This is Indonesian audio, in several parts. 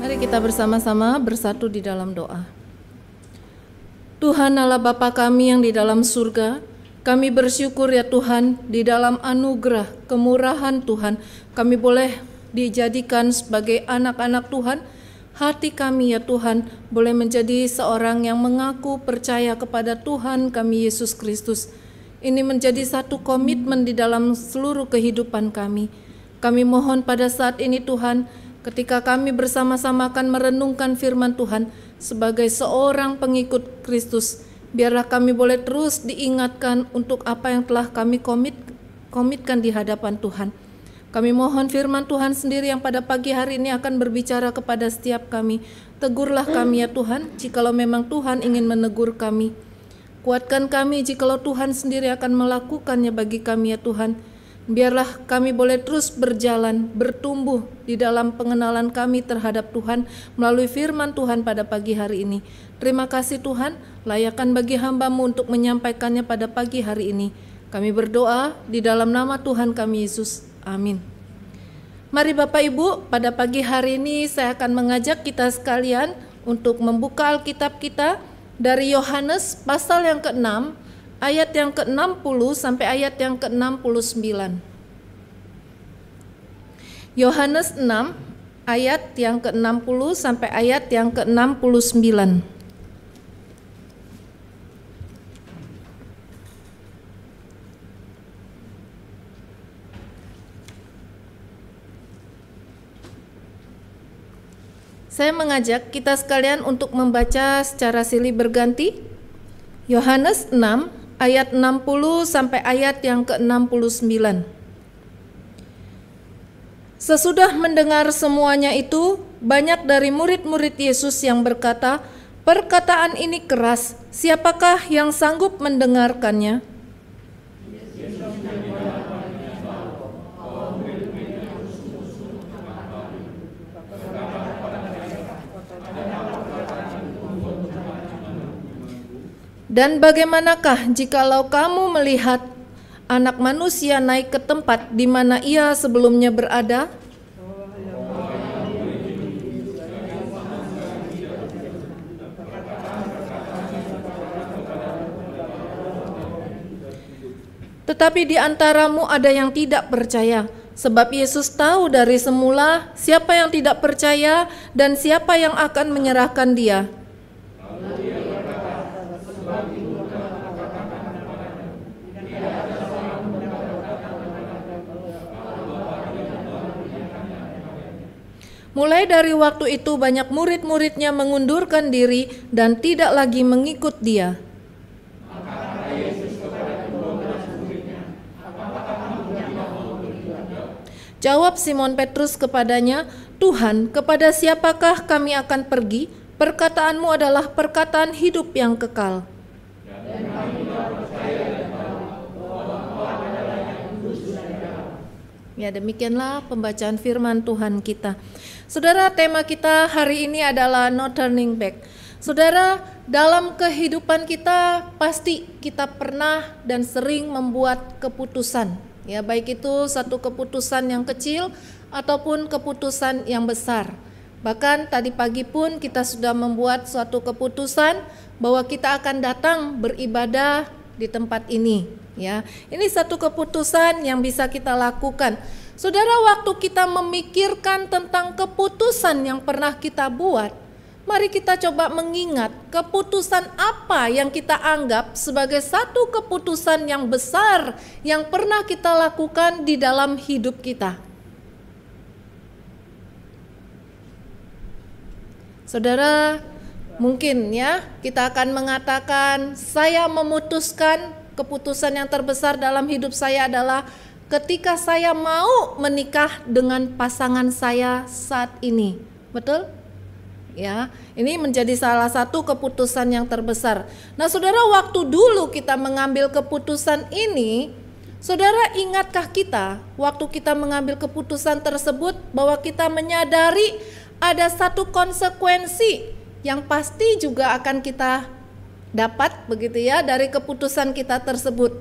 Mari kita bersama-sama bersatu di dalam doa. Tuhan Allah Bapa kami yang di dalam surga, kami bersyukur ya Tuhan, di dalam anugerah kemurahan Tuhan, kami boleh dijadikan sebagai anak-anak Tuhan. Hati kami ya Tuhan boleh menjadi seorang yang mengaku percaya kepada Tuhan kami Yesus Kristus. Ini menjadi satu komitmen di dalam seluruh kehidupan kami. Kami mohon pada saat ini Tuhan, ketika kami bersama-sama akan merenungkan firman Tuhan sebagai seorang pengikut Kristus, biarlah kami boleh terus diingatkan untuk apa yang telah kami komitkan di hadapan Tuhan. Kami mohon firman Tuhan sendiri yang pada pagi hari ini akan berbicara kepada setiap kami. Tegurlah kami ya Tuhan, jikalau memang Tuhan ingin menegur kami. Kuatkan kami jikalau Tuhan sendiri akan melakukannya bagi kami ya Tuhan. Biarlah kami boleh terus berjalan, bertumbuh di dalam pengenalan kami terhadap Tuhan melalui firman Tuhan pada pagi hari ini. Terima kasih Tuhan, layakan bagi hamba-Mu untuk menyampaikannya pada pagi hari ini. Kami berdoa di dalam nama Tuhan kami Yesus. Amin. Mari Bapak Ibu, pada pagi hari ini saya akan mengajak kita sekalian untuk membuka Alkitab kita dari Yohanes pasal yang ke-6, ayat yang ke-60 sampai ayat yang ke-69. Yohanes 6, ayat yang ke-60 sampai ayat yang ke-69. Saya mengajak kita sekalian untuk membaca secara silih berganti Yohanes 6 ayat 60 sampai ayat yang ke-69. Sesudah mendengar semuanya itu, banyak dari murid-murid Yesus yang berkata, "Perkataan ini keras, siapakah yang sanggup mendengarkannya?" Dan bagaimanakah jikalau kamu melihat Anak Manusia naik ke tempat di mana Ia sebelumnya berada? Tetapi di antaramu ada yang tidak percaya, sebab Yesus tahu dari semula siapa yang tidak percaya dan siapa yang akan menyerahkan Dia. Mulai dari waktu itu banyak murid-muridnya mengundurkan diri dan tidak lagi mengikut Dia. Jawab Simon Petrus kepadanya, "Tuhan, kepada siapakah kami akan pergi? Perkataan-Mu adalah perkataan hidup yang kekal." Ya, demikianlah pembacaan firman Tuhan kita. Saudara, tema kita hari ini adalah no turning back. Saudara, dalam kehidupan kita pasti kita pernah dan sering membuat keputusan. Ya, baik itu satu keputusan yang kecil ataupun keputusan yang besar. Bahkan tadi pagi pun kita sudah membuat suatu keputusan bahwa kita akan datang beribadah di tempat ini. Ya, ini satu keputusan yang bisa kita lakukan. Saudara, waktu kita memikirkan tentang keputusan yang pernah kita buat, mari kita coba mengingat keputusan apa yang kita anggap sebagai satu keputusan yang besar yang pernah kita lakukan di dalam hidup kita. Saudara, mungkin ya kita akan mengatakan, saya memutuskan keputusan yang terbesar dalam hidup saya adalah ketika saya mau menikah dengan pasangan saya saat ini. Betul? Ya, ini menjadi salah satu keputusan yang terbesar. Nah, saudara, waktu dulu kita mengambil keputusan ini, saudara, ingatkah kita waktu kita mengambil keputusan tersebut bahwa kita menyadari ada satu konsekuensi yang pasti juga akan kita dapat begitu ya dari keputusan kita tersebut.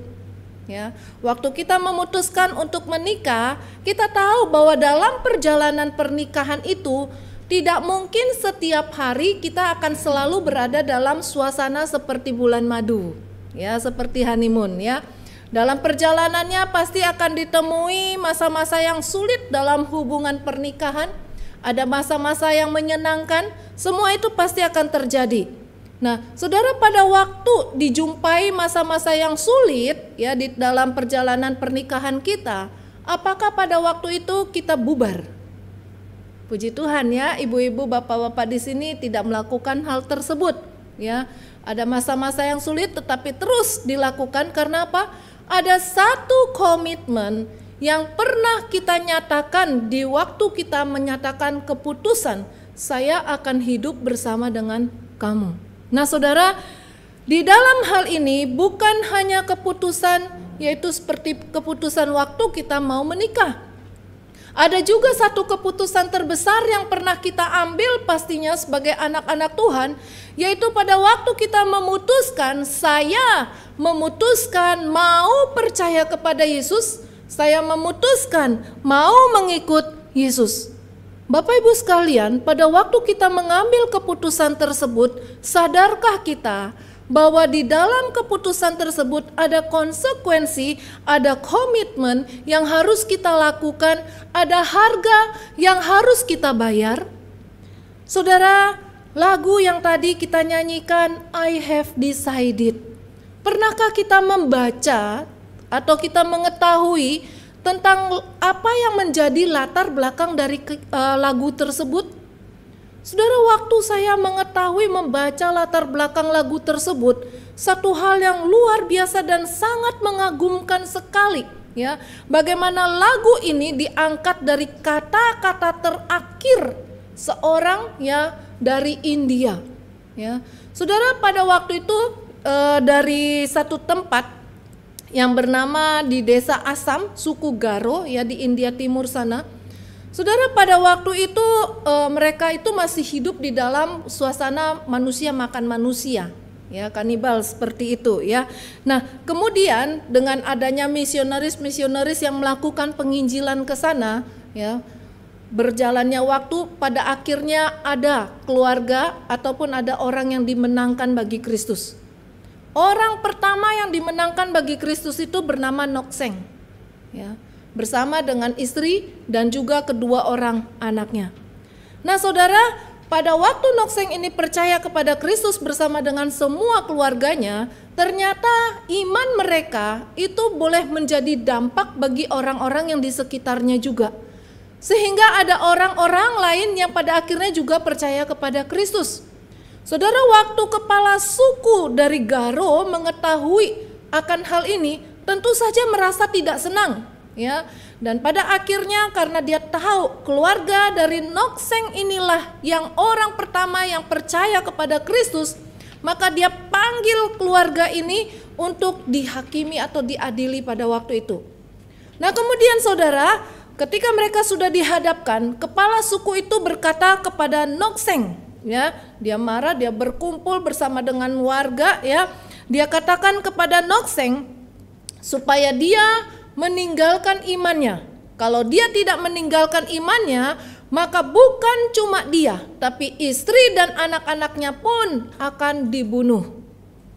Ya, waktu kita memutuskan untuk menikah, kita tahu bahwa dalam perjalanan pernikahan itu tidak mungkin setiap hari kita akan selalu berada dalam suasana seperti bulan madu, ya, seperti honeymoon, ya. Dalam perjalanannya pasti akan ditemui masa-masa yang sulit dalam hubungan pernikahan, ada masa-masa yang menyenangkan, semua itu pasti akan terjadi. Nah, saudara, pada waktu dijumpai masa-masa yang sulit ya di dalam perjalanan pernikahan kita, apakah pada waktu itu kita bubar? Puji Tuhan ya, ibu-ibu, bapak-bapak di sini tidak melakukan hal tersebut ya. Ada masa-masa yang sulit tetapi terus dilakukan karena apa? Ada satu komitmen yang pernah kita nyatakan di waktu kita menyatakan keputusan, saya akan hidup bersama dengan kamu. Nah, saudara, di dalam hal ini bukan hanya keputusan, yaitu seperti keputusan waktu kita mau menikah. Ada juga satu keputusan terbesar yang pernah kita ambil pastinya sebagai anak-anak Tuhan, yaitu pada waktu kita memutuskan, saya memutuskan mau percaya kepada Yesus, saya memutuskan mau mengikut Yesus. Bapak Ibu sekalian, pada waktu kita mengambil keputusan tersebut, sadarkah kita bahwa di dalam keputusan tersebut ada konsekuensi, ada komitmen yang harus kita lakukan, ada harga yang harus kita bayar? Saudara, lagu yang tadi kita nyanyikan, I have decided. Pernahkah kita membaca atau kita mengetahui tentang apa yang menjadi latar belakang dari lagu tersebut? Saudara, waktu saya mengetahui membaca latar belakang lagu tersebut, satu hal yang luar biasa dan sangat mengagumkan sekali ya. Bagaimana lagu ini diangkat dari kata-kata terakhir seorang ya dari India ya. Saudara, pada waktu itu dari satu tempat yang bernama di desa Assam, suku Garo ya di India Timur sana. Saudara, pada waktu itu mereka itu masih hidup di dalam suasana manusia makan manusia, ya, kanibal seperti itu ya. Nah, kemudian dengan adanya misionaris-misionaris yang melakukan penginjilan ke sana, ya, berjalannya waktu, pada akhirnya ada keluarga ataupun ada orang yang dimenangkan bagi Kristus. Orang pertama yang dimenangkan bagi Kristus itu bernama Nokseng, ya, bersama dengan istri dan juga kedua orang anaknya. Nah, saudara, pada waktu Nokseng ini percaya kepada Kristus bersama dengan semua keluarganya, ternyata iman mereka itu boleh menjadi dampak bagi orang-orang yang di sekitarnya juga. Sehingga ada orang-orang lain yang pada akhirnya juga percaya kepada Kristus. Saudara, waktu kepala suku dari Garo mengetahui akan hal ini, tentu saja merasa tidak senang, ya. Dan pada akhirnya karena dia tahu keluarga dari Nokseng inilah yang orang pertama yang percaya kepada Kristus, maka dia panggil keluarga ini untuk dihakimi atau diadili pada waktu itu. Nah, kemudian saudara, ketika mereka sudah dihadapkan, kepala suku itu berkata kepada Nokseng, ya, dia marah, dia berkumpul bersama dengan warga, ya. Dia katakan kepada Nokseng supaya dia meninggalkan imannya. Kalau dia tidak meninggalkan imannya, maka bukan cuma dia, tapi istri dan anak-anaknya pun akan dibunuh.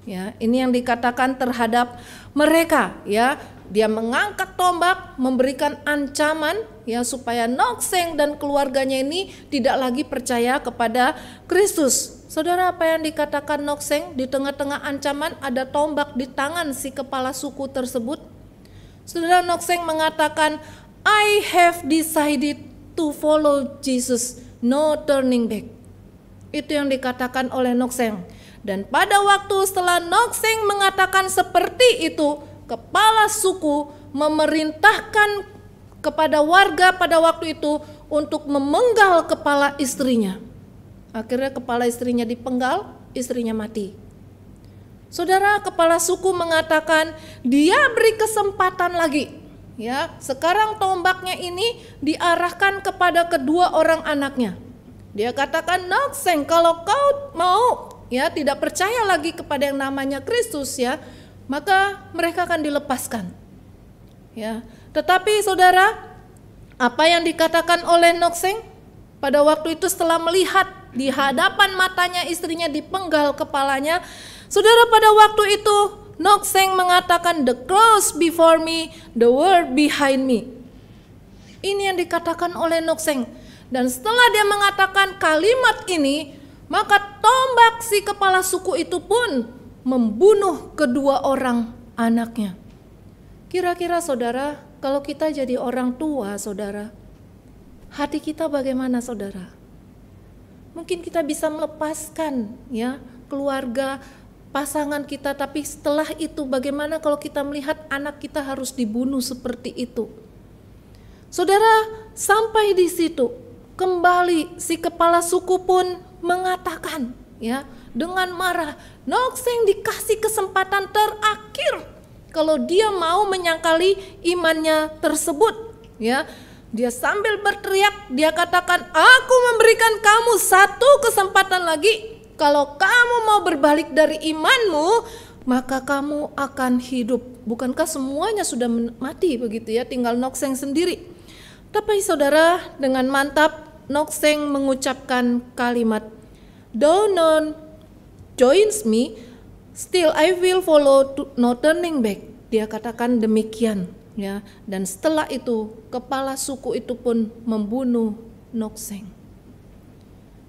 Ya, ini yang dikatakan terhadap mereka, ya. Dia mengangkat tombak, memberikan ancaman ya supaya Nokseng dan keluarganya ini tidak lagi percaya kepada Kristus. Saudara, apa yang dikatakan Nokseng? Di tengah-tengah ancaman ada tombak di tangan si kepala suku tersebut. Saudara, Nokseng mengatakan, I have decided to follow Jesus, no turning back. Itu yang dikatakan oleh Nokseng. Dan pada waktu setelah Nokseng mengatakan seperti itu, kepala suku memerintahkan kepada warga pada waktu itu untuk memenggal kepala istrinya. Akhirnya kepala istrinya dipenggal, istrinya mati. Saudara, kepala suku mengatakan dia beri kesempatan lagi. Ya, sekarang tombaknya ini diarahkan kepada kedua orang anaknya. Dia katakan, Nokseng, kalau kau mau ya tidak percaya lagi kepada yang namanya Kristus ya, maka mereka akan dilepaskan. Ya, tetapi saudara, apa yang dikatakan oleh Nokseng? Pada waktu itu setelah melihat di hadapan matanya istrinya dipenggal kepalanya, saudara, pada waktu itu Nok-seng mengatakan, "The cross before me, the world behind me." Ini yang dikatakan oleh Nok-seng. Dan setelah dia mengatakan kalimat ini, maka tombak si kepala suku itu pun membunuh kedua orang anaknya. Kira-kira saudara, kalau kita jadi orang tua, saudara, hati kita bagaimana, saudara? Mungkin kita bisa melepaskan ya keluarga, pasangan kita, tapi setelah itu bagaimana kalau kita melihat anak kita harus dibunuh seperti itu? Saudara, sampai di situ kembali si kepala suku pun mengatakan ya dengan marah, Nok-seng dikasih kesempatan terakhir kalau dia mau menyangkali imannya tersebut ya. Dia sambil berteriak, dia katakan, "Aku memberikan kamu satu kesempatan lagi. Kalau kamu mau berbalik dari imanmu, maka kamu akan hidup." Bukankah semuanya sudah mati begitu ya, tinggal Nok-seng sendiri. Tapi saudara, dengan mantap Nok-seng mengucapkan kalimat, "Though none joins me, still I will follow, no turning back." Dia katakan demikian ya, dan setelah itu kepala suku itu pun membunuh Nok-seng.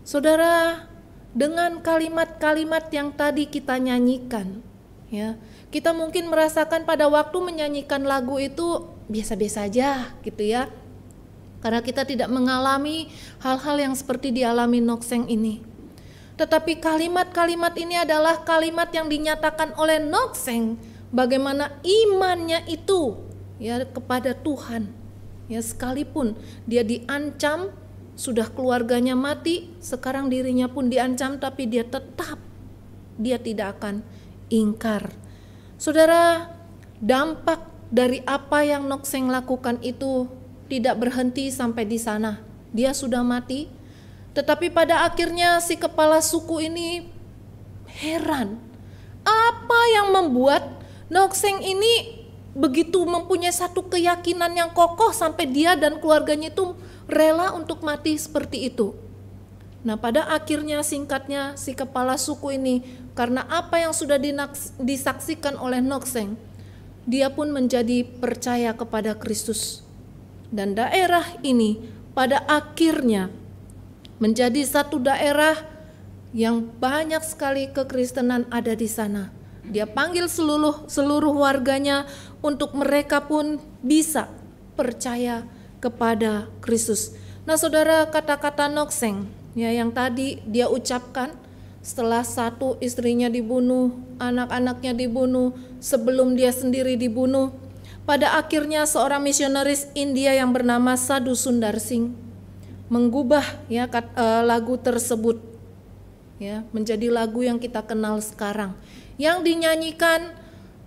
Saudara, dengan kalimat-kalimat yang tadi kita nyanyikan ya, kita mungkin merasakan pada waktu menyanyikan lagu itu biasa-biasa aja gitu ya, karena kita tidak mengalami hal-hal yang seperti dialami Nok-seng ini. Tetapi kalimat-kalimat ini adalah kalimat yang dinyatakan oleh Nok-seng, bagaimana imannya itu ya kepada Tuhan. Ya, sekalipun dia diancam, sudah keluarganya mati, sekarang dirinya pun diancam, tapi dia tetap, dia tidak akan ingkar. Saudara, dampak dari apa yang Nok-seng lakukan itu tidak berhenti sampai di sana. Dia sudah mati, tetapi pada akhirnya si kepala suku ini heran. Apa yang membuat Nok-seng ini begitu mempunyai satu keyakinan yang kokoh sampai dia dan keluarganya itu rela untuk mati seperti itu? Nah, pada akhirnya singkatnya si kepala suku ini, karena apa yang sudah disaksikan oleh Nok-seng, dia pun menjadi percaya kepada Kristus. Dan daerah ini pada akhirnya menjadi satu daerah yang banyak sekali kekristenan ada di sana. Dia panggil seluruh warganya untuk mereka pun bisa percaya kepada Kristus. Nah, saudara, kata-kata Nok-seng ya yang tadi dia ucapkan setelah satu istrinya dibunuh, anak-anaknya dibunuh, sebelum dia sendiri dibunuh, pada akhirnya seorang misionaris India yang bernama Sadhu Sundar Singh mengubah ya lagu tersebut ya menjadi lagu yang kita kenal sekarang, yang dinyanyikan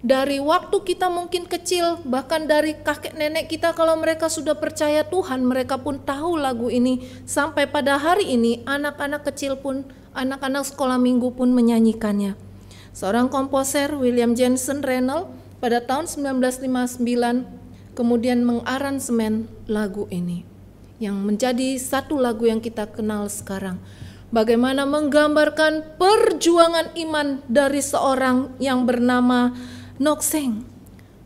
dari waktu kita mungkin kecil, bahkan dari kakek nenek kita kalau mereka sudah percaya Tuhan, mereka pun tahu lagu ini. Sampai pada hari ini anak-anak kecil pun, anak-anak sekolah minggu pun menyanyikannya. Seorang komposer William Jensen Reynolds pada tahun 1959 kemudian mengaransemen lagu ini, yang menjadi satu lagu yang kita kenal sekarang. Bagaimana menggambarkan perjuangan iman dari seorang yang bernama Nok-seng.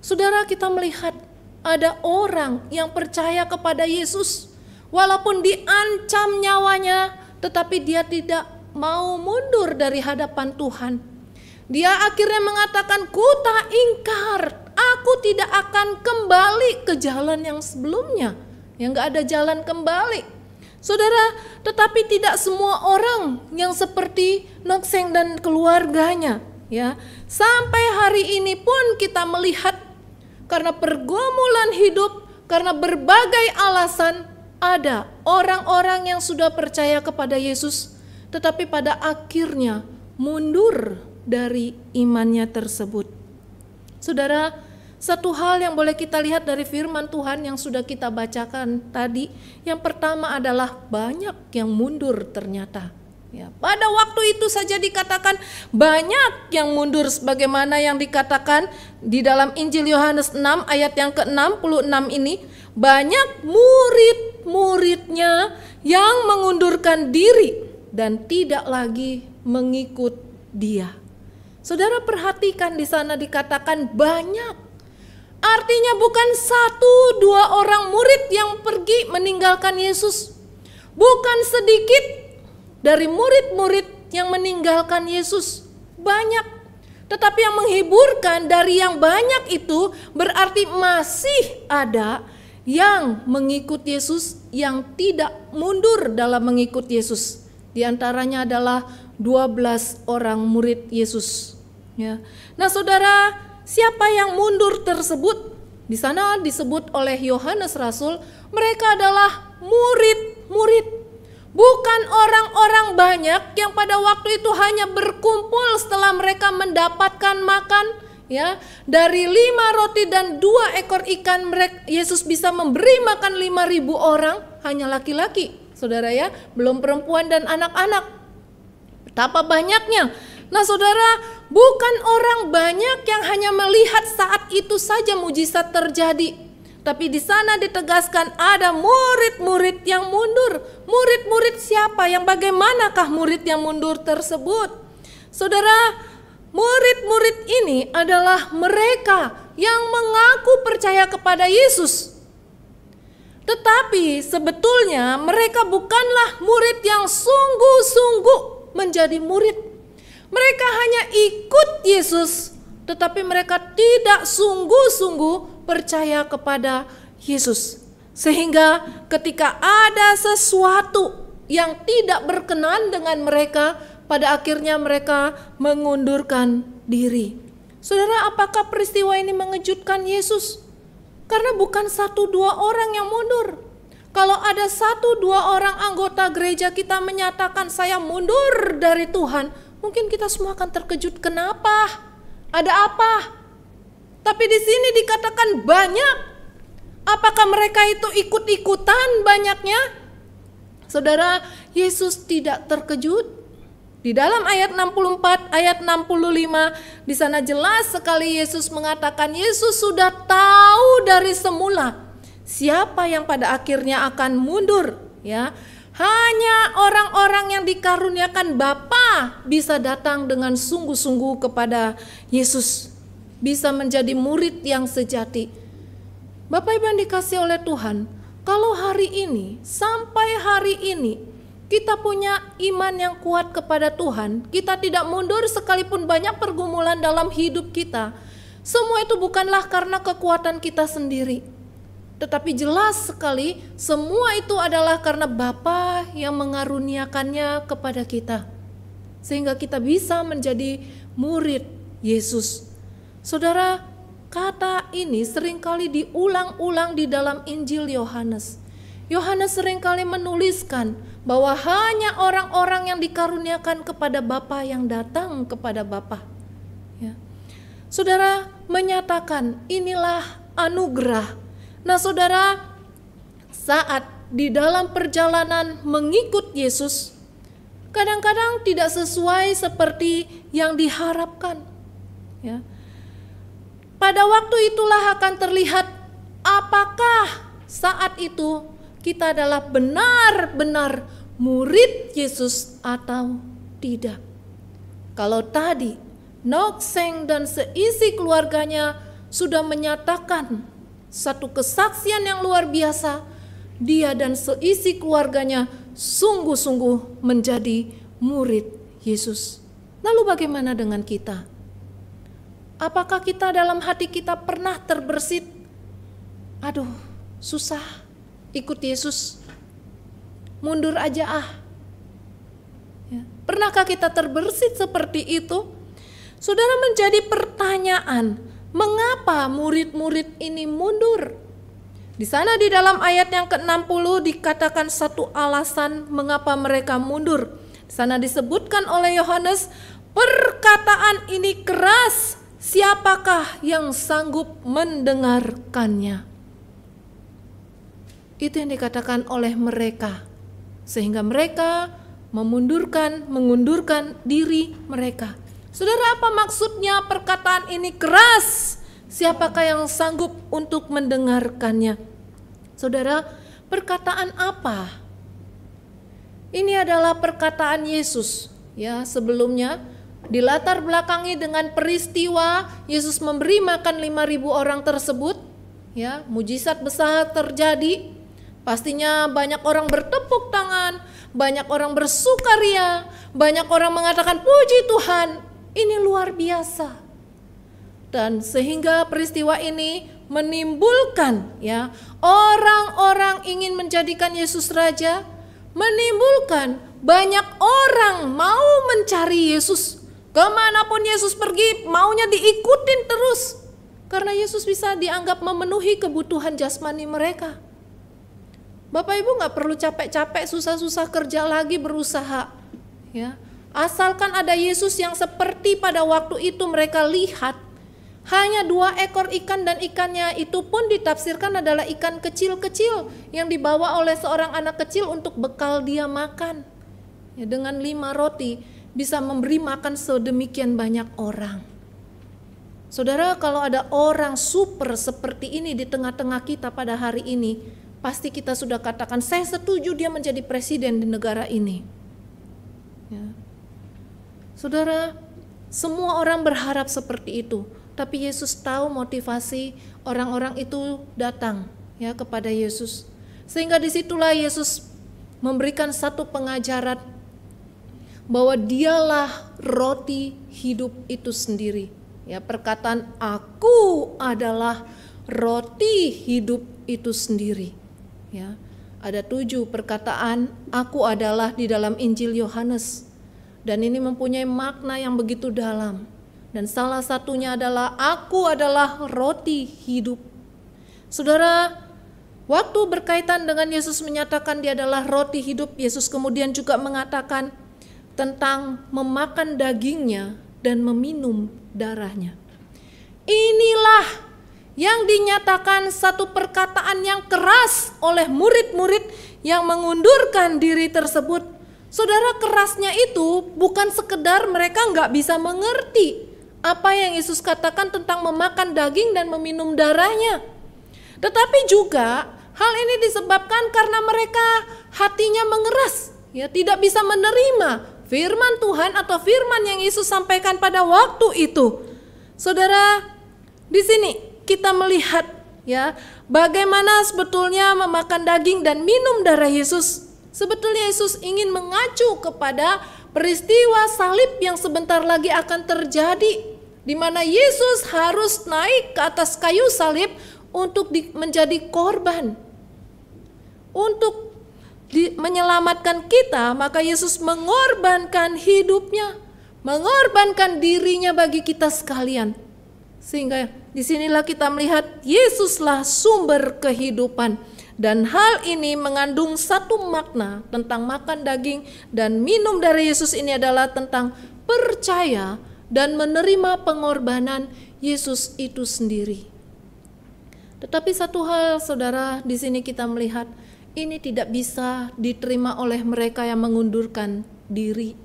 Saudara, kita melihat ada orang yang percaya kepada Yesus, walaupun diancam nyawanya, tetapi dia tidak mau mundur dari hadapan Tuhan. Dia akhirnya mengatakan, "Ku tak ingkar, aku tidak akan kembali ke jalan yang sebelumnya, yang gak ada jalan kembali." Saudara, tetapi tidak semua orang yang seperti Nok-seng dan keluarganya ya. Sampai hari ini pun kita melihat karena pergumulan hidup, karena berbagai alasan, ada orang-orang yang sudah percaya kepada Yesus tetapi pada akhirnya mundur dari imannya tersebut. Saudara, satu hal yang boleh kita lihat dari firman Tuhan yang sudah kita bacakan tadi, yang pertama adalah banyak yang mundur ternyata. Ya, pada waktu itu saja dikatakan banyak yang mundur, sebagaimana yang dikatakan di dalam Injil Yohanes 6 ayat yang ke-66 ini, banyak murid murid-muridnya yang mengundurkan diri dan tidak lagi mengikut dia. Saudara perhatikan di sana dikatakan banyak. Artinya bukan 1-2 orang murid yang pergi meninggalkan Yesus. Bukan sedikit dari murid-murid yang meninggalkan Yesus. Banyak. Tetapi yang menghiburkan dari yang banyak itu berarti masih ada yang mengikut Yesus, yang tidak mundur dalam mengikut Yesus. Di antaranya adalah 12 orang murid Yesus. Ya. Nah saudara, siapa yang mundur tersebut? Di sana disebut oleh Yohanes Rasul, mereka adalah murid-murid. Bukan orang-orang banyak yang pada waktu itu hanya berkumpul setelah mereka mendapatkan makan. Ya, dari 5 roti dan 2 ekor ikan Yesus bisa memberi makan 5.000 orang, hanya laki-laki. Saudara ya, belum perempuan dan anak-anak. Betapa banyaknya. Nah saudara, bukan orang banyak yang hanya melihat saat itu saja mujizat terjadi. Tapi di sana ditegaskan ada murid-murid yang mundur. Murid-murid siapa? Yang bagaimanakah murid yang mundur tersebut? Saudara, murid-murid ini adalah mereka yang mengaku percaya kepada Yesus. Tetapi sebetulnya mereka bukanlah murid yang sungguh-sungguh menjadi murid. Mereka hanya ikut Yesus, tetapi mereka tidak sungguh-sungguh percaya kepada Yesus. Sehingga ketika ada sesuatu yang tidak berkenan dengan mereka, pada akhirnya mereka mengundurkan diri. Saudara, apakah peristiwa ini mengejutkan Yesus? Karena bukan 1-2 orang yang mundur. Kalau ada 1-2 orang anggota gereja kita menyatakan saya mundur dari Tuhan, mungkin kita semua akan terkejut. Kenapa? Ada apa? Tapi di sini dikatakan banyak. Apakah mereka itu ikut-ikutan banyaknya? Saudara, Yesus tidak terkejut. Di dalam ayat 64, ayat 65, di sana jelas sekali Yesus mengatakan Yesus sudah tahu dari semula siapa yang pada akhirnya akan mundur, ya. Hanya orang-orang yang dikaruniakan Bapa bisa datang dengan sungguh-sungguh kepada Yesus, bisa menjadi murid yang sejati. Bapak Ibu yang dikasih oleh Tuhan, kalau hari ini, sampai hari ini, kita punya iman yang kuat kepada Tuhan, kita tidak mundur sekalipun banyak pergumulan dalam hidup kita, semua itu bukanlah karena kekuatan kita sendiri. Tetapi jelas sekali semua itu adalah karena Bapa yang mengaruniakannya kepada kita. Sehingga kita bisa menjadi murid Yesus. Saudara, kata ini seringkali diulang-ulang di dalam Injil Yohanes. Yohanes seringkali menuliskan bahwa hanya orang-orang yang dikaruniakan kepada Bapa yang datang kepada Bapa. Ya. Saudara, menyatakan inilah anugerah. Nah saudara, saat di dalam perjalanan mengikut Yesus, kadang-kadang tidak sesuai seperti yang diharapkan. Ya. Pada waktu itulah akan terlihat apakah saat itu kita adalah benar-benar murid Yesus atau tidak. Kalau tadi Nok-seng dan seisi keluarganya sudah menyatakan satu kesaksian yang luar biasa, dia dan seisi keluarganya sungguh-sungguh menjadi murid Yesus. Lalu bagaimana dengan kita? Apakah kita dalam hati kita pernah terbersit, aduh susah ikut Yesus, mundur aja ah. Ya. Pernahkah kita terbersit seperti itu? Saudara, menjadi pertanyaan, mengapa murid-murid ini mundur? Di sana di dalam ayat yang ke-60 dikatakan satu alasan mengapa mereka mundur. Di sana disebutkan oleh Yohanes, perkataan ini keras, siapakah yang sanggup mendengarkannya? Itu yang dikatakan oleh mereka, sehingga mereka mengundurkan diri mereka. Saudara, apa maksudnya perkataan ini keras? Siapakah yang sanggup untuk mendengarkannya? Saudara, perkataan apa? Ini adalah perkataan Yesus. Ya, sebelumnya dilatar belakangi dengan peristiwa Yesus memberi makan 5.000 orang tersebut. Ya, mujizat besar terjadi. Pastinya banyak orang bertepuk tangan, banyak orang bersukaria, banyak orang mengatakan puji Tuhan. Ini luar biasa. Dan sehingga peristiwa ini menimbulkan ya orang-orang ingin menjadikan Yesus raja, menimbulkan banyak orang mau mencari Yesus. Kemanapun Yesus pergi maunya diikutin terus, karena Yesus bisa dianggap memenuhi kebutuhan jasmani mereka. Bapak Ibu gak perlu capek-capek, susah-susah kerja lagi berusaha ya. Asalkan ada Yesus yang seperti pada waktu itu mereka lihat. Hanya 2 ekor ikan, dan ikannya itu pun ditafsirkan adalah ikan kecil-kecil yang dibawa oleh seorang anak kecil untuk bekal dia makan. Ya, dengan 5 roti bisa memberi makan sedemikian banyak orang. Saudara, kalau ada orang super seperti ini di tengah-tengah kita pada hari ini, pasti kita sudah katakan, saya setuju dia menjadi presiden di negara ini. Ya. Saudara, semua orang berharap seperti itu. Tapi Yesus tahu motivasi orang-orang itu datang ya kepada Yesus. Sehingga disitulah Yesus memberikan satu pengajaran bahwa dialah roti hidup itu sendiri. Ya, perkataan aku adalah roti hidup itu sendiri. Ya, ada 7 perkataan aku adalah di dalam Injil Yohanes. Dan ini mempunyai makna yang begitu dalam. Dan salah satunya adalah aku adalah roti hidup. Saudara, waktu berkaitan dengan Yesus menyatakan dia adalah roti hidup, Yesus kemudian juga mengatakan tentang memakan dagingnya dan meminum darahnya. Inilah yang dinyatakan satu perkataan yang keras oleh murid-murid yang mengundurkan diri tersebut. Saudara, kerasnya itu bukan sekedar mereka nggak bisa mengerti apa yang Yesus katakan tentang memakan daging dan meminum darahnya. Tetapi juga hal ini disebabkan karena mereka hatinya mengeras, ya, tidak bisa menerima firman Tuhan atau firman yang Yesus sampaikan pada waktu itu. Saudara, di sini kita melihat ya bagaimana sebetulnya memakan daging dan minum darah Yesus. Sebetulnya Yesus ingin mengacu kepada peristiwa salib yang sebentar lagi akan terjadi, di mana Yesus harus naik ke atas kayu salib untuk menjadi korban. Untuk menyelamatkan kita, maka Yesus mengorbankan hidupnya, mengorbankan dirinya bagi kita sekalian. Sehingga disinilah kita melihat Yesuslah sumber kehidupan. Dan hal ini mengandung satu makna tentang makan daging dan minum dari Yesus ini adalah tentang percaya dan menerima pengorbanan Yesus itu sendiri. Tetapi satu hal, saudara, di sini kita melihat ini tidak bisa diterima oleh mereka yang mengundurkan diri.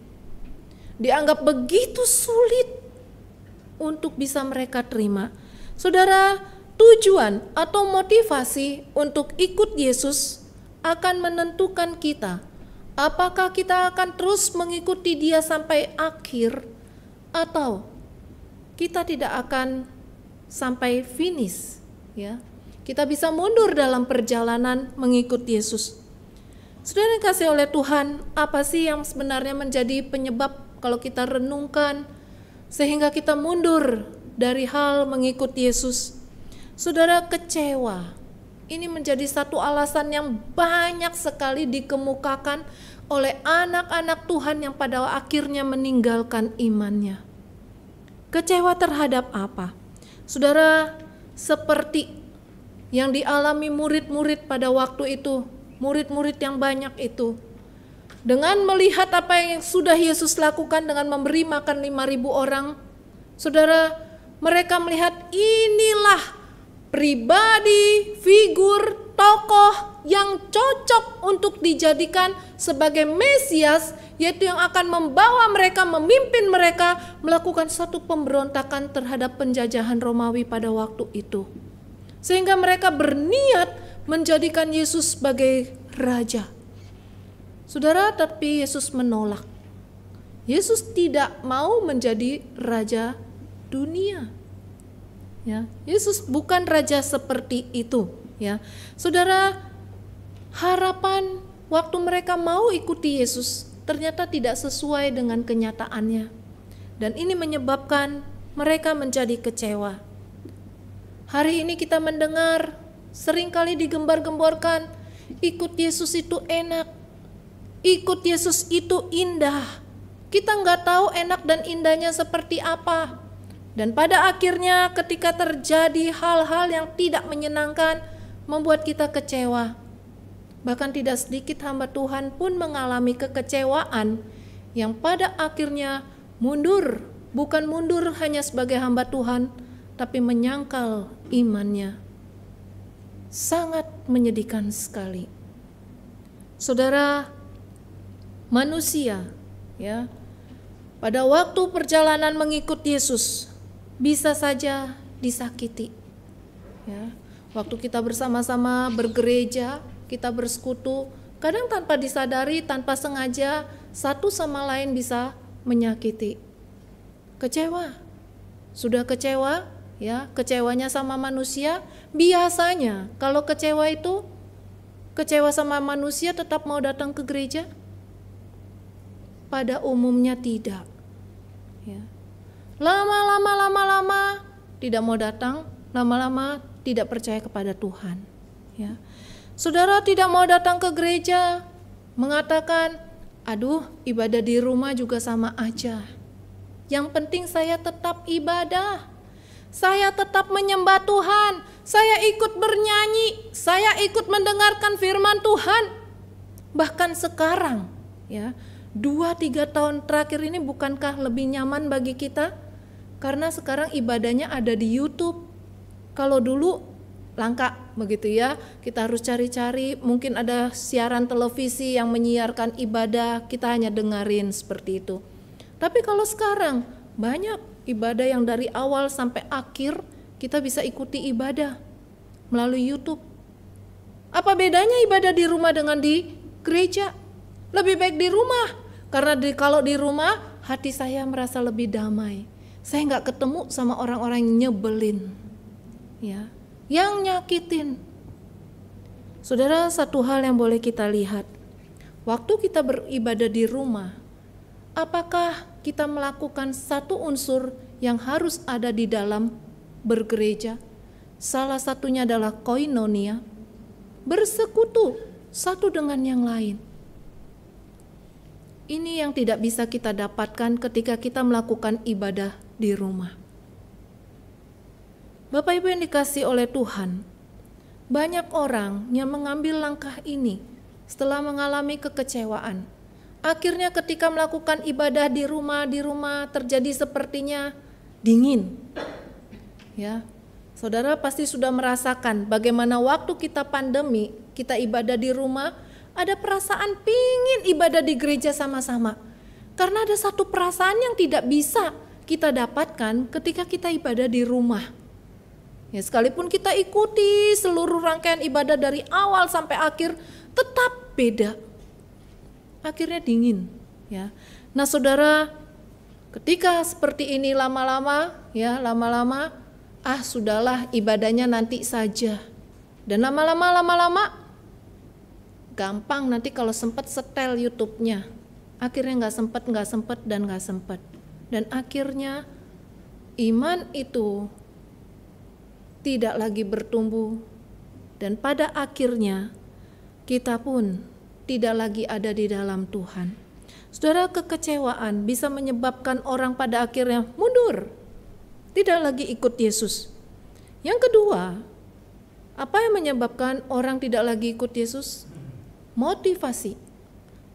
Dianggap begitu sulit untuk bisa mereka terima. Saudara, tujuan atau motivasi untuk ikut Yesus akan menentukan kita. Apakah kita akan terus mengikuti Dia sampai akhir, atau kita tidak akan sampai finish, ya. Kita bisa mundur dalam perjalanan mengikut Yesus. Saudara yang kasih oleh Tuhan, apa sih yang sebenarnya menjadi penyebab kalau kita renungkan sehingga kita mundur dari hal mengikut Yesus? Saudara, kecewa. Ini menjadi satu alasan yang banyak sekali dikemukakan oleh anak-anak Tuhan yang pada akhirnya meninggalkan imannya. Kecewa terhadap apa? Saudara, seperti yang dialami murid-murid pada waktu itu, murid-murid yang banyak itu, dengan melihat apa yang sudah Yesus lakukan dengan memberi makan 5.000 orang, saudara, mereka melihat inilah pribadi, figur, tokoh yang cocok untuk dijadikan sebagai Mesias, yaitu yang akan membawa mereka, memimpin mereka melakukan satu pemberontakan terhadap penjajahan Romawi pada waktu itu. Sehingga mereka berniat menjadikan Yesus sebagai raja. Saudara, tapi Yesus menolak. Yesus tidak mau menjadi raja dunia. Ya, Yesus bukan raja seperti itu, ya. Saudara, harapan waktu mereka mau ikuti Yesus ternyata tidak sesuai dengan kenyataannya. Dan ini menyebabkan mereka menjadi kecewa. Hari ini kita mendengar seringkali digembar-gemborkan, ikut Yesus itu enak, ikut Yesus itu indah. Kita nggak tahu enak dan indahnya seperti apa. Dan pada akhirnya ketika terjadi hal-hal yang tidak menyenangkan, membuat kita kecewa. Bahkan tidak sedikit hamba Tuhan pun mengalami kekecewaan yang pada akhirnya mundur. Bukan mundur hanya sebagai hamba Tuhan, tapi menyangkal imannya. Sangat menyedihkan sekali. Saudara, manusia, ya, pada waktu perjalanan mengikut Yesus bisa saja disakiti. Ya, waktu kita bersama-sama bergereja, kita bersekutu, kadang tanpa disadari, tanpa sengaja, satu sama lain bisa menyakiti. Kecewa. Sudah kecewa, ya, kecewanya sama manusia. Biasanya kalau kecewa itu, kecewa sama manusia tetap mau datang ke gereja? Pada umumnya tidak. Ya. Lama-lama tidak mau datang, lama-lama tidak percaya kepada Tuhan. Ya. Saudara tidak mau datang ke gereja, mengatakan, aduh, ibadah di rumah juga sama aja. Yang penting saya tetap ibadah, saya tetap menyembah Tuhan, saya ikut bernyanyi, saya ikut mendengarkan firman Tuhan. Bahkan sekarang, ya, 2-3 tahun terakhir ini bukankah lebih nyaman bagi kita? Karena sekarang ibadahnya ada di YouTube. Kalau dulu langka begitu ya, kita harus cari-cari, mungkin ada siaran televisi yang menyiarkan ibadah, kita hanya dengerin seperti itu. Tapi kalau sekarang banyak ibadah yang dari awal sampai akhir kita bisa ikuti ibadah melalui YouTube. Apa bedanya ibadah di rumah dengan di gereja? Lebih baik di rumah, karena kalau di rumah hati saya merasa lebih damai. Saya nggak ketemu sama orang-orang yang nyebelin, ya, yang nyakitin. Saudara, satu hal yang boleh kita lihat, waktu kita beribadah di rumah, apakah kita melakukan satu unsur yang harus ada di dalam bergereja? Salah satunya adalah koinonia, bersekutu satu dengan yang lain. Ini yang tidak bisa kita dapatkan ketika kita melakukan ibadah di rumah. Bapak Ibu yang dikasihi oleh Tuhan, banyak orang yang mengambil langkah ini setelah mengalami kekecewaan. Akhirnya ketika melakukan ibadah di rumah terjadi sepertinya dingin. Ya, saudara pasti sudah merasakan bagaimana waktu kita pandemi, kita ibadah di rumah, ada perasaan pingin ibadah di gereja sama-sama. Karena ada satu perasaan yang tidak bisa kita dapatkan ketika kita ibadah di rumah. Ya, sekalipun kita ikuti seluruh rangkaian ibadah dari awal sampai akhir, tetap beda. Akhirnya dingin, ya. Nah, saudara, ketika seperti ini lama-lama, sudahlah ibadahnya nanti saja. Dan lama-lama gampang nanti kalau sempat setel YouTube-nya. Akhirnya nggak sempet. Dan akhirnya iman itu tidak lagi bertumbuh. Dan pada akhirnya kita pun tidak lagi ada di dalam Tuhan. Saudara, kekecewaan bisa menyebabkan orang pada akhirnya mundur, tidak lagi ikut Yesus. Yang kedua, apa yang menyebabkan orang tidak lagi ikut Yesus? Motivasi.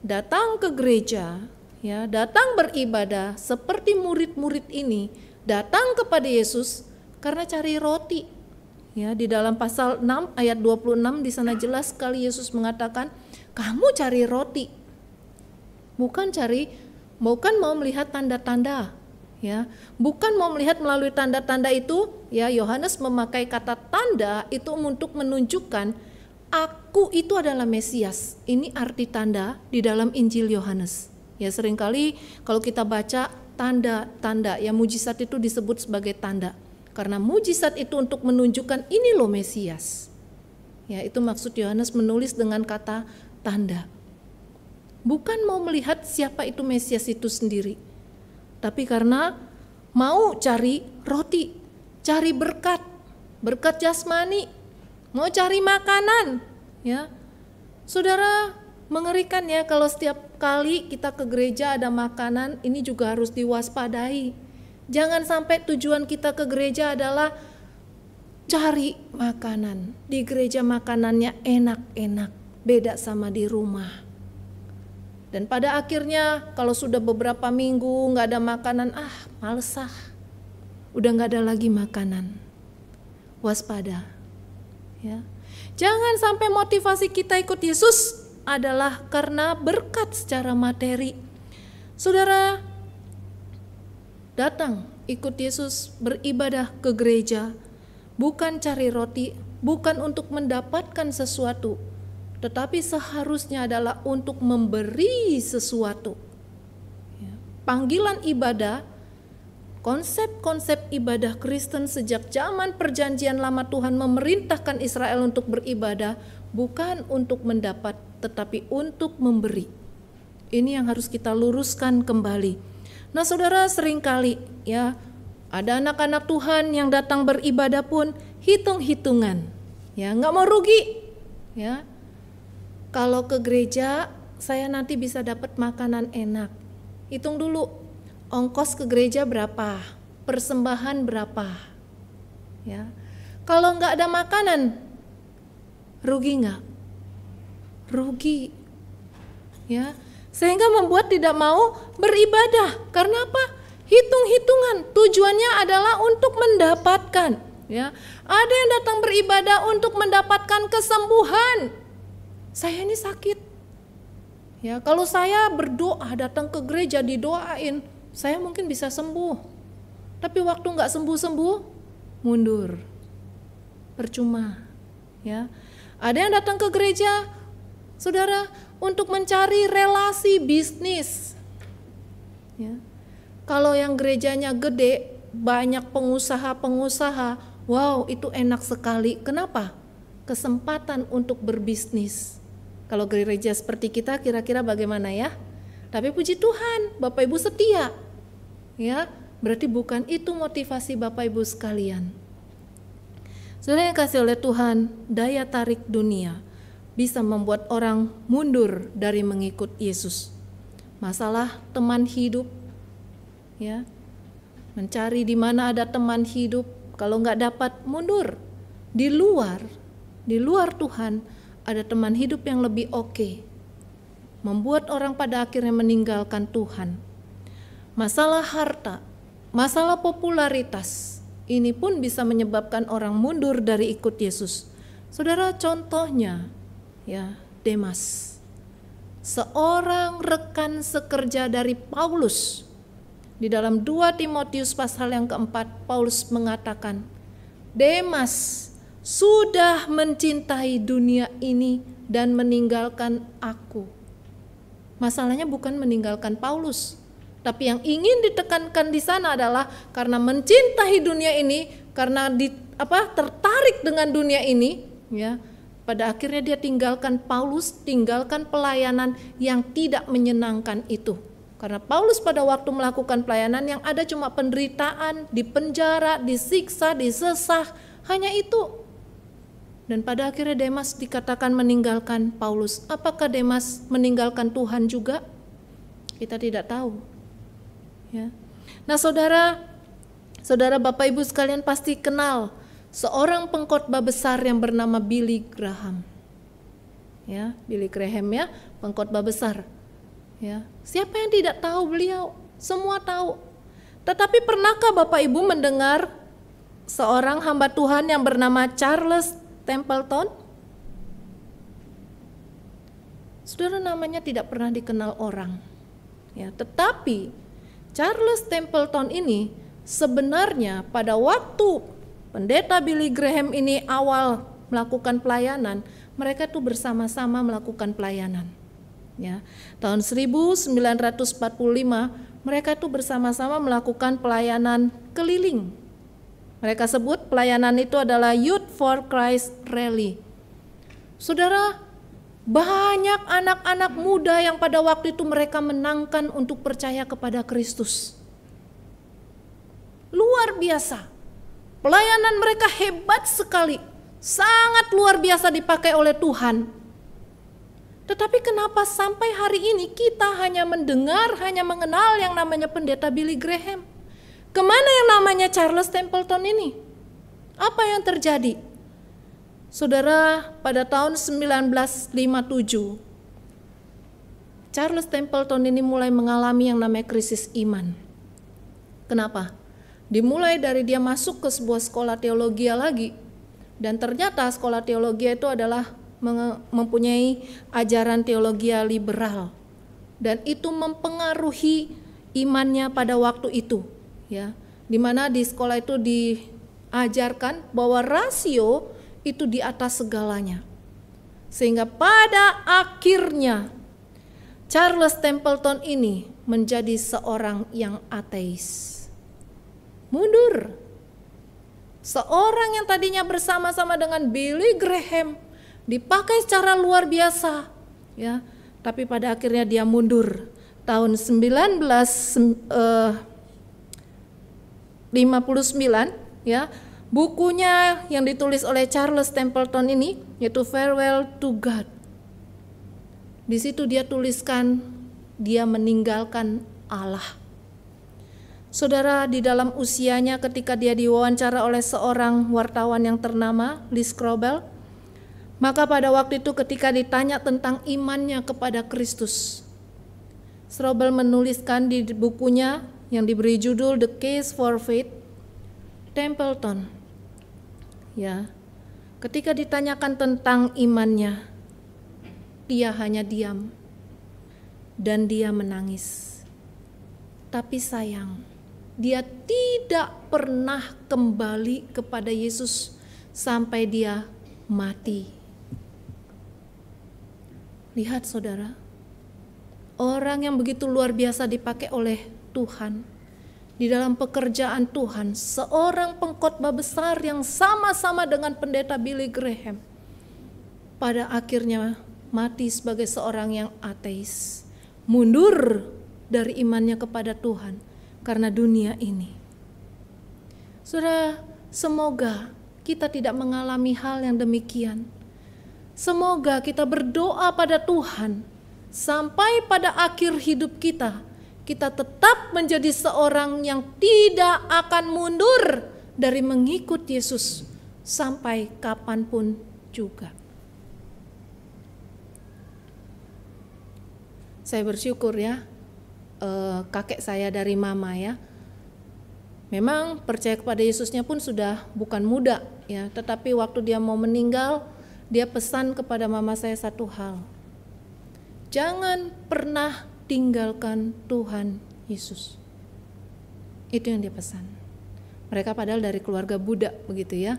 Datang ke gereja, ya, datang beribadah seperti murid-murid ini, datang kepada Yesus karena cari roti. Ya, di dalam pasal 6 ayat 26 di sana jelas sekali Yesus mengatakan, kamu cari roti, bukan mau melihat tanda-tanda, ya, bukan mau melihat melalui tanda-tanda itu, ya. Yohanes memakai kata tanda itu untuk menunjukkan aku itu adalah Mesias. Ini arti tanda di dalam Injil Yohanes. Ya, seringkali kalau kita baca tanda-tanda, ya mujizat itu disebut sebagai tanda. Karena mujizat itu untuk menunjukkan ini loh Mesias. Ya, itu maksud Yohanes menulis dengan kata tanda. Bukan mau melihat siapa itu Mesias itu sendiri, tapi karena mau cari roti, cari berkat jasmani, mau cari makanan. Ya, saudara, mengerikan ya kalau setiap kali kita ke gereja ada makanan, ini juga harus diwaspadai. Jangan sampai tujuan kita ke gereja adalah cari makanan. Di gereja makanannya enak-enak, beda sama di rumah. Dan pada akhirnya kalau sudah beberapa minggu gak ada makanan, males udah gak ada lagi makanan. Waspada. Ya. Jangan sampai motivasi kita ikut Yesus adalah karena berkat secara materi. Saudara, datang ikut Yesus, beribadah ke gereja, bukan cari roti, bukan untuk mendapatkan sesuatu, tetapi seharusnya adalah untuk memberi sesuatu. Panggilan ibadah, konsep-konsep ibadah Kristen sejak zaman perjanjian lama, Tuhan memerintahkan Israel untuk beribadah, bukan untuk mendapat, tetapi untuk memberi. Ini yang harus kita luruskan kembali. Nah saudara, seringkali ya ada anak-anak Tuhan yang datang beribadah pun hitung-hitungan, ya nggak mau rugi, ya. Kalau ke gereja saya nanti bisa dapat makanan enak. Hitung dulu ongkos ke gereja berapa, persembahan berapa. Ya. Kalau nggak ada makanan, rugi nggak? Rugi. Ya. Sehingga membuat tidak mau beribadah. Karena apa? Hitung-hitungan. Tujuannya adalah untuk mendapatkan. Ya. Ada yang datang beribadah untuk mendapatkan kesembuhan. Saya ini sakit. Ya, kalau saya berdoa, datang ke gereja didoain, saya mungkin bisa sembuh. Tapi waktu nggak sembuh-sembuh, mundur. Percuma. Ya. Ada yang datang ke gereja, saudara, untuk mencari relasi bisnis. Ya. Kalau yang gerejanya gede, banyak pengusaha-pengusaha, wow itu enak sekali. Kenapa? Kesempatan untuk berbisnis. Kalau gereja seperti kita kira-kira bagaimana ya? Tapi puji Tuhan, Bapak Ibu setia. Ya, berarti bukan itu motivasi Bapak Ibu sekalian. Saudara yang kasih oleh Tuhan, daya tarik dunia bisa membuat orang mundur dari mengikut Yesus. Masalah teman hidup, ya, mencari di mana ada teman hidup, kalau nggak dapat mundur. Di luar Tuhan ada teman hidup yang lebih oke, membuat orang pada akhirnya meninggalkan Tuhan. Masalah harta, masalah popularitas, ini pun bisa menyebabkan orang mundur dari ikut Yesus. Saudara, contohnya ya Demas, seorang rekan sekerja dari Paulus. Di dalam 2 Timotius pasal yang keempat, Paulus mengatakan, Demas sudah mencintai dunia ini dan meninggalkan aku. Masalahnya bukan meninggalkan Paulus, tapi yang ingin ditekankan di sana adalah karena mencintai dunia ini, karena tertarik dengan dunia ini, ya. Pada akhirnya dia tinggalkan Paulus, tinggalkan pelayanan yang tidak menyenangkan itu. Karena Paulus pada waktu melakukan pelayanan yang ada cuma penderitaan, dipenjara, disiksa, disesah, hanya itu. Dan pada akhirnya Demas dikatakan meninggalkan Paulus. Apakah Demas meninggalkan Tuhan juga? Kita tidak tahu. Ya. Nah saudara Bapak Ibu sekalian pasti kenal seorang pengkhotbah besar yang bernama Billy Graham. Ya, Billy Graham ya, pengkhotbah besar. Ya, siapa yang tidak tahu beliau? Semua tahu. Tetapi pernahkah Bapak Ibu mendengar seorang hamba Tuhan yang bernama Charles Templeton? Saudara, namanya tidak pernah dikenal orang. Ya, tetapi Charles Templeton ini sebenarnya pada waktu pendeta Billy Graham ini awal melakukan pelayanan, mereka tuh bersama-sama melakukan pelayanan. Ya, tahun 1945 mereka tuh bersama-sama melakukan pelayanan keliling. Mereka sebut pelayanan itu adalah Youth for Christ Rally. Saudara, banyak anak-anak muda yang pada waktu itu mereka menangkan untuk percaya kepada Kristus. Luar biasa. Pelayanan mereka hebat sekali. Sangat luar biasa dipakai oleh Tuhan. Tetapi kenapa sampai hari ini kita hanya mendengar, hanya mengenal yang namanya pendeta Billy Graham? Kemana yang namanya Charles Templeton ini? Apa yang terjadi? Saudara, pada tahun 1957, Charles Templeton ini mulai mengalami yang namanya krisis iman. Kenapa? Dimulai dari dia masuk ke sebuah sekolah teologi lagi. Dan ternyata sekolah teologi itu adalah mempunyai ajaran teologi liberal, dan itu mempengaruhi imannya pada waktu itu, ya, dimana di sekolah itu diajarkan bahwa rasio itu di atas segalanya, sehingga pada akhirnya Charles Templeton ini menjadi seorang yang ateis, mundur. Seorang yang tadinya bersama-sama dengan Billy Graham dipakai secara luar biasa, ya, tapi pada akhirnya dia mundur. Tahun 1959, ya, bukunya yang ditulis oleh Charles Templeton ini yaitu Farewell to God. Di situ dia tuliskan dia meninggalkan Allah. Saudara, di dalam usianya ketika dia diwawancara oleh seorang wartawan yang ternama, Lee Strobel, maka pada waktu itu ketika ditanya tentang imannya kepada Kristus, Strobel menuliskan di bukunya yang diberi judul The Case for Faith, Templeton, ya, ketika ditanyakan tentang imannya, dia hanya diam dan dia menangis. Tapi sayang, dia tidak pernah kembali kepada Yesus sampai dia mati. Lihat saudara, orang yang begitu luar biasa dipakai oleh Tuhan di dalam pekerjaan Tuhan, seorang pengkhotbah besar yang sama-sama dengan pendeta Billy Graham, pada akhirnya mati sebagai seorang yang ateis, mundur dari imannya kepada Tuhan karena dunia ini. Saudara, semoga kita tidak mengalami hal yang demikian. Semoga kita berdoa pada Tuhan sampai pada akhir hidup kita, kita tetap menjadi seorang yang tidak akan mundur dari mengikut Yesus sampai kapanpun juga. Saya bersyukur ya, kakek saya dari mama ya, memang percaya kepada Yesusnya pun sudah bukan muda ya, tetapi waktu dia mau meninggal, dia pesan kepada mama saya satu hal, jangan pernah tinggalkan Tuhan Yesus. Itu yang dia pesan. Mereka padahal dari keluarga Buddha begitu ya,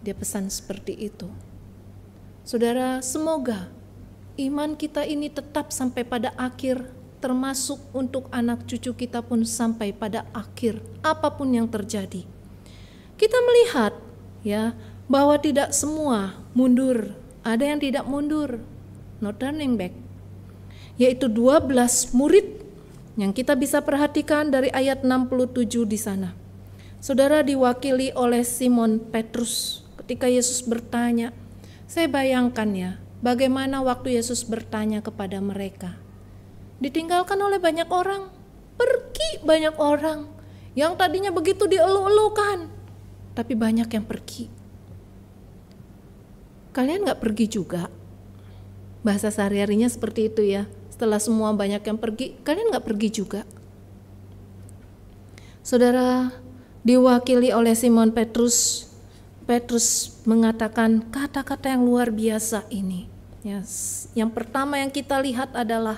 dia pesan seperti itu. Saudara, semoga iman kita ini tetap sampai pada akhir, termasuk untuk anak cucu kita pun sampai pada akhir, apapun yang terjadi. Kita melihat ya, bahwa tidak semua mundur, ada yang tidak mundur, no turning back, yaitu 12 murid yang kita bisa perhatikan dari ayat 67 di sana. Saudara, diwakili oleh Simon Petrus. Ketika Yesus bertanya, saya bayangkan ya, bagaimana waktu Yesus bertanya kepada mereka, ditinggalkan oleh banyak orang, pergi banyak orang, yang tadinya begitu dielu-elukan, tapi banyak yang pergi. Kalian gak pergi juga? Bahasa sehari-harinya seperti itu ya. Setelah semua banyak yang pergi, kalian gak pergi juga? Saudara, diwakili oleh Simon Petrus, Petrus mengatakan kata-kata yang luar biasa ini. Yang pertama yang kita lihat adalah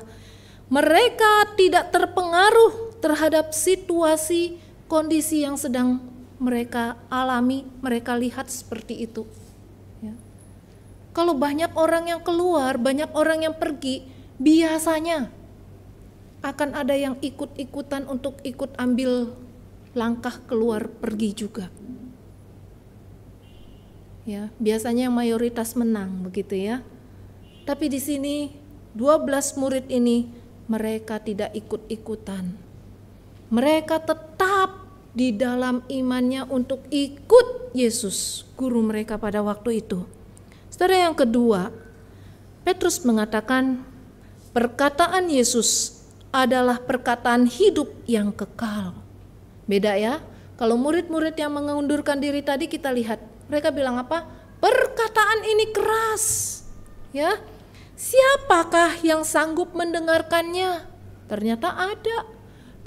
mereka tidak terpengaruh terhadap situasi, kondisi yang sedang mereka alami, mereka lihat seperti itu. Kalau banyak orang yang keluar, banyak orang yang pergi, biasanya akan ada yang ikut-ikutan untuk ikut ambil langkah keluar pergi juga. Ya, biasanya yang mayoritas menang begitu ya. Tapi di sini 12 murid ini mereka tidak ikut-ikutan. Mereka tetap di dalam imannya untuk ikut Yesus, guru mereka pada waktu itu. Saudara, yang kedua, Petrus mengatakan perkataan Yesus adalah perkataan hidup yang kekal. Beda ya, kalau murid-murid yang mengundurkan diri tadi kita lihat, mereka bilang apa? Perkataan ini keras. Ya, siapakah yang sanggup mendengarkannya? Ternyata ada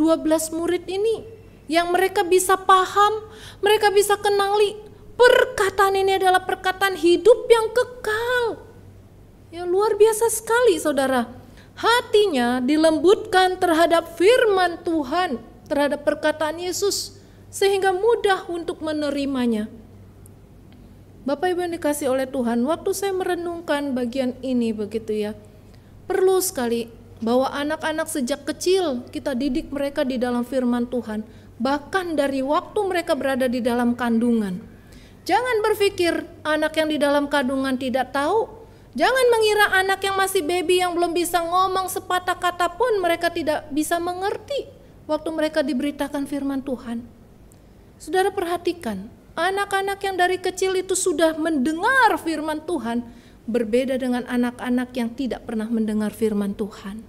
12 murid ini yang mereka bisa paham, mereka bisa kenali. Perkataan ini adalah perkataan hidup yang kekal. Ya, luar biasa sekali saudara. Hatinya dilembutkan terhadap firman Tuhan, terhadap perkataan Yesus, sehingga mudah untuk menerimanya. Bapak Ibu yang dikasih oleh Tuhan, waktu saya merenungkan bagian ini begitu ya, perlu sekali bahwa anak-anak sejak kecil kita didik mereka di dalam firman Tuhan, bahkan dari waktu mereka berada di dalam kandungan. Jangan berpikir anak yang di dalam kandungan tidak tahu. Jangan mengira anak yang masih baby yang belum bisa ngomong sepatah kata pun mereka tidak bisa mengerti waktu mereka diberitakan firman Tuhan. Saudara perhatikan, anak-anak yang dari kecil itu sudah mendengar firman Tuhan, berbeda dengan anak-anak yang tidak pernah mendengar firman Tuhan.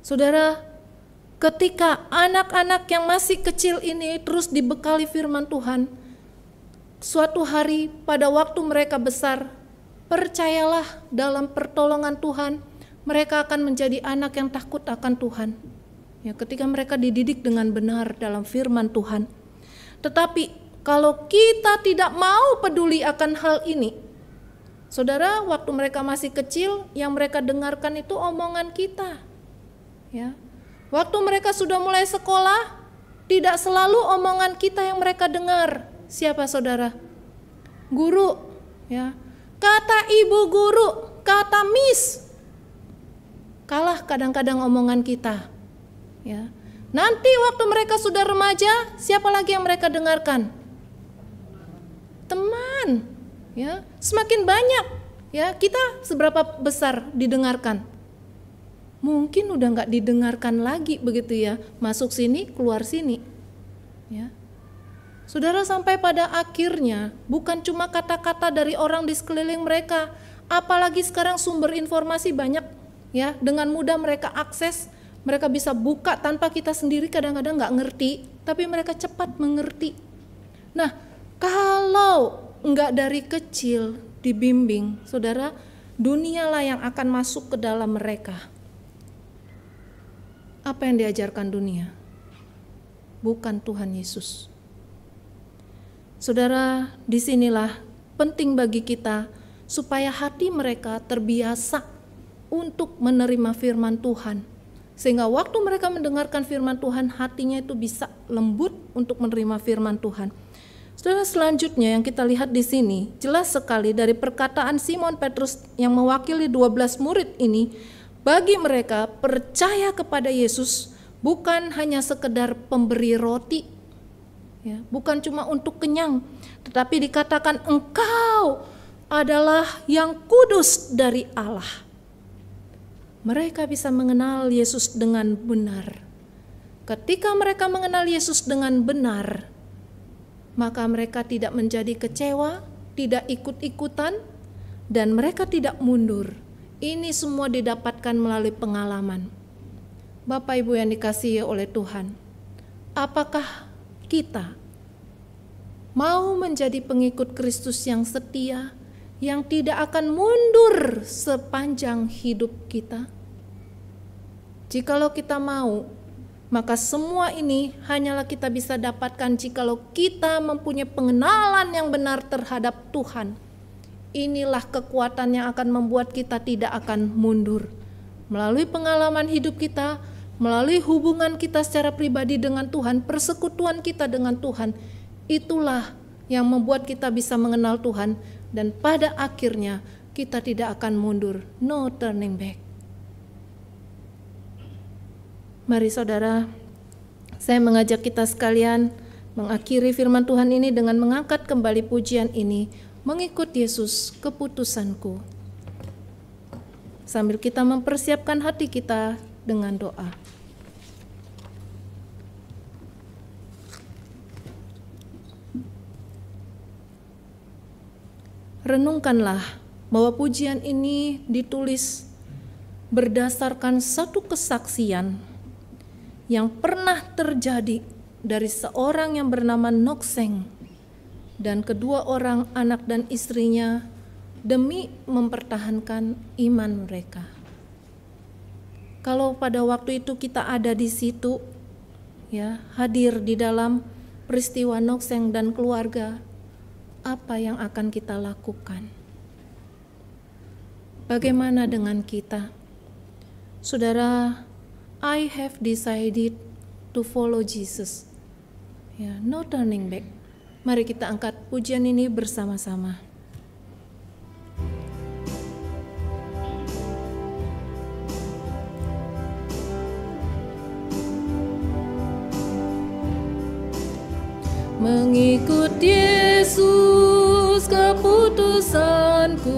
Saudara, ketika anak-anak yang masih kecil ini terus dibekali firman Tuhan, suatu hari pada waktu mereka besar, percayalah dalam pertolongan Tuhan, mereka akan menjadi anak yang takut akan Tuhan. Ya, ketika mereka dididik dengan benar dalam firman Tuhan. Tetapi kalau kita tidak mau peduli akan hal ini, saudara, waktu mereka masih kecil, yang mereka dengarkan itu omongan kita. Ya. Waktu mereka sudah mulai sekolah, tidak selalu omongan kita yang mereka dengar. Siapa saudara? Guru, ya. Kata ibu guru, kata miss. Kalah kadang-kadang omongan kita. Ya. Nanti waktu mereka sudah remaja, siapa lagi yang mereka dengarkan? Teman. Ya. Semakin banyak, ya, kita seberapa besar didengarkan? Mungkin udah nggak didengarkan lagi begitu ya, masuk sini keluar sini, ya. Saudara, sampai pada akhirnya bukan cuma kata-kata dari orang di sekeliling mereka, apalagi sekarang sumber informasi banyak, ya, dengan mudah mereka akses, mereka bisa buka tanpa kita sendiri kadang-kadang nggak ngerti, tapi mereka cepat mengerti. Nah, kalau nggak dari kecil dibimbing, saudara, dunialah yang akan masuk ke dalam mereka. Apa yang diajarkan dunia? Bukan Tuhan Yesus. Saudara, disinilah penting bagi kita supaya hati mereka terbiasa untuk menerima firman Tuhan. Sehingga waktu mereka mendengarkan firman Tuhan, hatinya itu bisa lembut untuk menerima firman Tuhan. Saudara, selanjutnya yang kita lihat di sini, jelas sekali dari perkataan Simon Petrus yang mewakili 12 murid ini, bagi mereka percaya kepada Yesus bukan hanya sekedar pemberi roti, ya, bukan cuma untuk kenyang, tetapi dikatakan engkau adalah yang kudus dari Allah. Mereka bisa mengenal Yesus dengan benar. Ketika mereka mengenal Yesus dengan benar, maka mereka tidak menjadi kecewa, tidak ikut-ikutan, dan mereka tidak mundur. Ini semua didapatkan melalui pengalaman. Bapak Ibu yang dikasihi oleh Tuhan, apakah kita mau menjadi pengikut Kristus yang setia, yang tidak akan mundur sepanjang hidup kita? Jikalau kita mau, maka semua ini hanyalah kita bisa dapatkan jikalau kita mempunyai pengenalan yang benar terhadap Tuhan. Inilah kekuatan yang akan membuat kita tidak akan mundur. Melalui pengalaman hidup kita, melalui hubungan kita secara pribadi dengan Tuhan, persekutuan kita dengan Tuhan, itulah yang membuat kita bisa mengenal Tuhan dan pada akhirnya kita tidak akan mundur. No turning back. Mari saudara, saya mengajak kita sekalian mengakhiri firman Tuhan ini dengan mengangkat kembali pujian ini, mengikut Yesus, keputusanku. Sambil kita mempersiapkan hati kita dengan doa. Renungkanlah bahwa pujian ini ditulis berdasarkan satu kesaksian yang pernah terjadi dari seorang yang bernama Nokseng dan kedua orang anak dan istrinya demi mempertahankan iman mereka. Kalau pada waktu itu kita ada di situ, ya, hadir di dalam peristiwa Nokseng dan keluarga, apa yang akan kita lakukan? Bagaimana dengan kita? Saudara, I have decided to follow Jesus. Ya, no turning back. Mari kita angkat pujian ini bersama-sama. Mengikut Yesus keputusanku,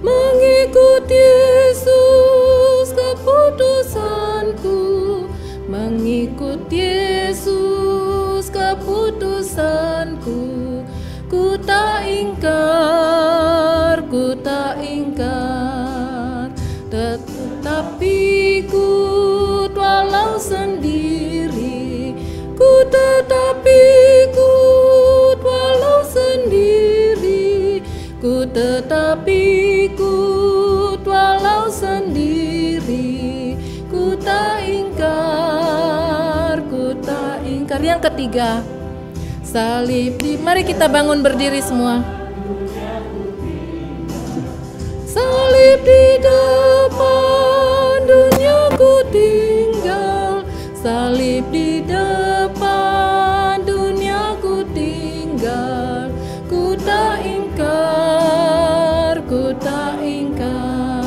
mengikut Yesus keputusanku, mengikut Yesus keputusanku. Ku tak ingkar, tetapi ku walau sendiri, ku tetapi ikut walau sendiri, ku tetap ikut walau sendiri, ku tak ingkar. Yang ketiga, salib mari kita bangun berdiri semua. Salib di depan dunia ku tinggal, salib di depan dunia ku tinggal, ku tak ingkar, ku tak ingkar.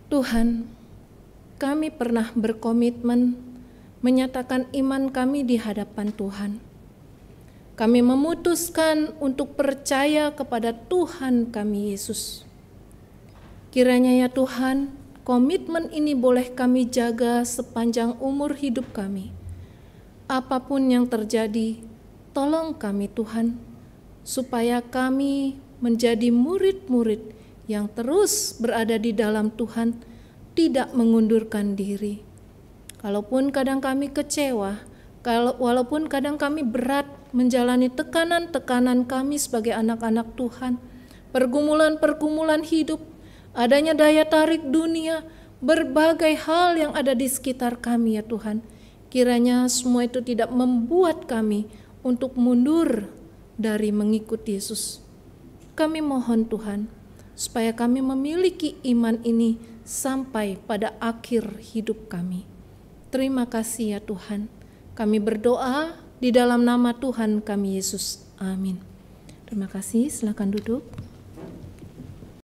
Tuhan, kami pernah berkomitmen menyatakan iman kami di hadapan Tuhan. Kami memutuskan untuk percaya kepada Tuhan kami Yesus. Kiranya ya Tuhan, komitmen ini boleh kami jaga sepanjang umur hidup kami. Apapun yang terjadi, tolong kami Tuhan, supaya kami menjadi murid-murid yang terus berada di dalam Tuhan, tidak mengundurkan diri. Kalaupun kadang kami kecewa, walaupun kadang kami berat menjalani tekanan-tekanan kami sebagai anak-anak Tuhan, pergumulan-pergumulan hidup, adanya daya tarik dunia, berbagai hal yang ada di sekitar kami ya Tuhan. Kiranya semua itu tidak membuat kami untuk mundur dari mengikut Yesus. Kami mohon Tuhan, supaya kami memiliki iman ini sampai pada akhir hidup kami. Terima kasih ya Tuhan. Kami berdoa di dalam nama Tuhan kami Yesus. Amin. Terima kasih, silakan duduk.